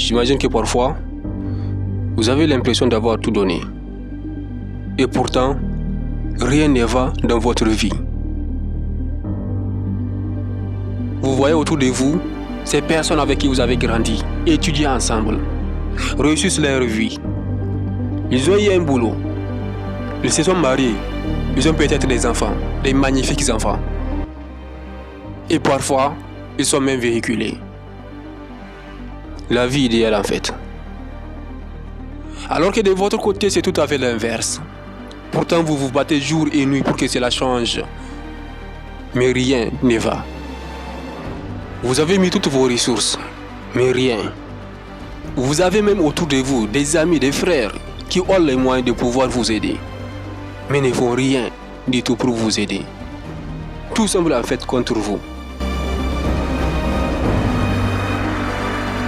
J'imagine que parfois, vous avez l'impression d'avoir tout donné. Et pourtant, rien ne va dans votre vie. Vous voyez autour de vous ces personnes avec qui vous avez grandi, étudié ensemble, réussi leur vie. Ils ont eu un boulot. Ils se sont mariés. Ils ont peut-être des enfants, des magnifiques enfants. Et parfois, ils sont même véhiculés. La vie idéale en fait. Alors que de votre côté, c'est tout à fait l'inverse. Pourtant, vous vous battez jour et nuit pour que cela change. Mais rien ne va. Vous avez mis toutes vos ressources, mais rien. Vous avez même autour de vous des amis, des frères qui ont les moyens de pouvoir vous aider, mais ne font rien du tout pour vous aider. Tout semble en fait contre vous.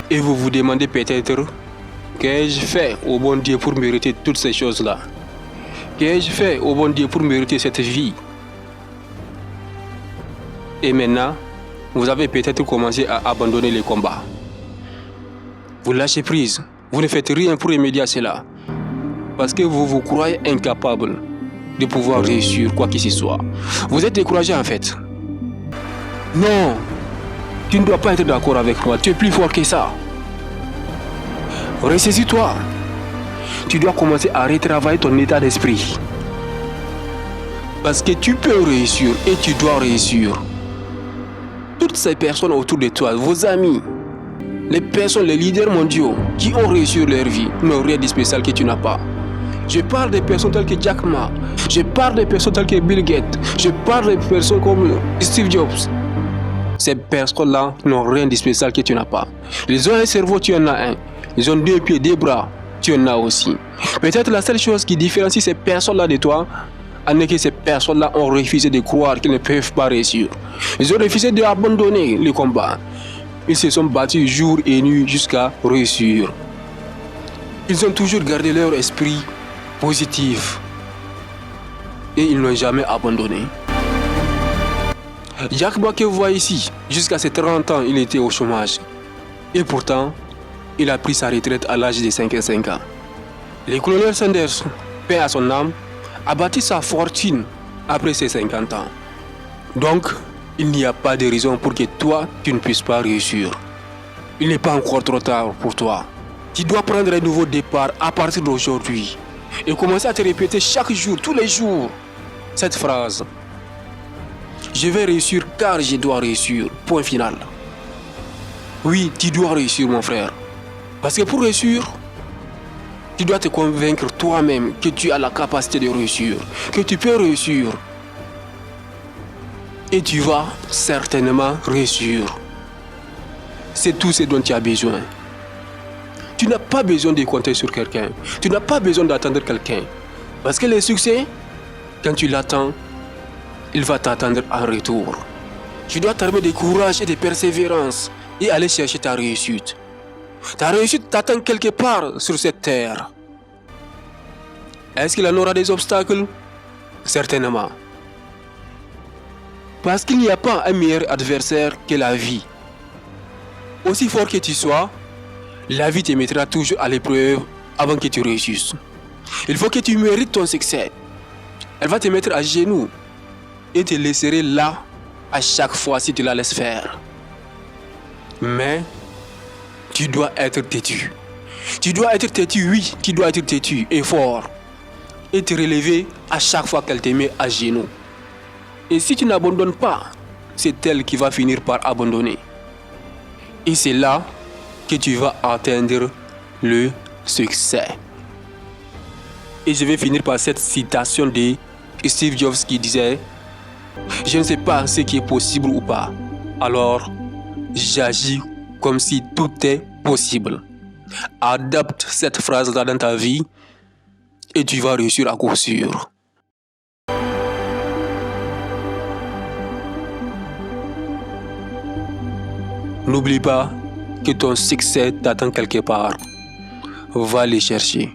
Et vous vous demandez peut-être, qu'ai-je fait au bon Dieu pour mériter toutes ces choses-là? Qu'ai-je fait au bon Dieu pour mériter cette vie? Et maintenant, vous avez peut-être commencé à abandonner les combats. Vous lâchez prise, vous ne faites rien pour remédier à cela. Parce que vous vous croyez incapable de pouvoir réussir quoi que ce soit. Vous êtes découragé en fait. Non, tu ne dois pas être d'accord avec moi, tu es plus fort que ça. Ressaisis-toi. Tu dois commencer à retravailler ton état d'esprit. Parce que tu peux réussir et tu dois réussir. Toutes ces personnes autour de toi, vos amis, les personnes, les leaders mondiaux qui ont réussi leur vie, n'ont rien de spécial que tu n'as pas. Je parle des personnes telles que Jack Ma, je parle des personnes telles que Bill Gates, je parle des personnes comme Steve Jobs. Ces personnes-là n'ont rien de spécial que tu n'as pas. Ils ont un cerveau, tu en as un. Ils ont 2 pieds, 2 bras, tu en as aussi. Peut-être la seule chose qui différencie ces personnes-là de toi, est que ces personnes-là ont refusé de croire qu'ils ne peuvent pas réussir. Ils ont refusé d'abandonner le combat. Ils se sont battus jour et nuit jusqu'à réussir. Ils ont toujours gardé leur esprit positif. Et ils n'ont jamais abandonné. Jack Ma que vous voyez ici, jusqu'à ses 30 ans, il était au chômage. Et pourtant, il a pris sa retraite à l'âge de 55 ans. Le colonel Sanders, paix à son âme, a bâti sa fortune après ses 50 ans. Donc, il n'y a pas de raison pour que toi, tu ne puisses pas réussir. Il n'est pas encore trop tard pour toi. Tu dois prendre un nouveau départ à partir d'aujourd'hui et commencer à te répéter chaque jour, tous les jours, cette phrase. Je vais réussir car je dois réussir. Point final. Oui, tu dois réussir, mon frère. Parce que pour réussir, tu dois te convaincre toi-même que tu as la capacité de réussir, que tu peux réussir. Et tu vas certainement réussir. C'est tout ce dont tu as besoin. Tu n'as pas besoin de compter sur quelqu'un. Tu n'as pas besoin d'attendre quelqu'un. Parce que le succès, quand tu l'attends, il va t'attendre en retour. Tu dois t'armer de courage et de persévérance et aller chercher ta réussite. Ta réussite t'attend quelque part sur cette terre. Est-ce qu'il en aura des obstacles? Certainement. Parce qu'il n'y a pas un meilleur adversaire que la vie. Aussi fort que tu sois, la vie te mettra toujours à l'épreuve avant que tu réussisses. Il faut que tu mérites ton succès. Elle va te mettre à genoux et te laisser là à chaque fois si tu la laisses faire. Mais tu dois être têtu. Tu dois être têtu, oui, tu dois être têtu et fort. Et te relever à chaque fois qu'elle te met à genoux. Et si tu n'abandonnes pas, c'est elle qui va finir par abandonner. Et c'est là que tu vas atteindre le succès. Et je vais finir par cette citation de Steve Jobs qui disait: je ne sais pas ce qui est possible ou pas. Alors, j'agis comme si tout est possible. Adapte cette phrase-là dans ta vie et tu vas réussir à coup sûr. N'oublie pas que ton succès t'attend quelque part. Va les chercher.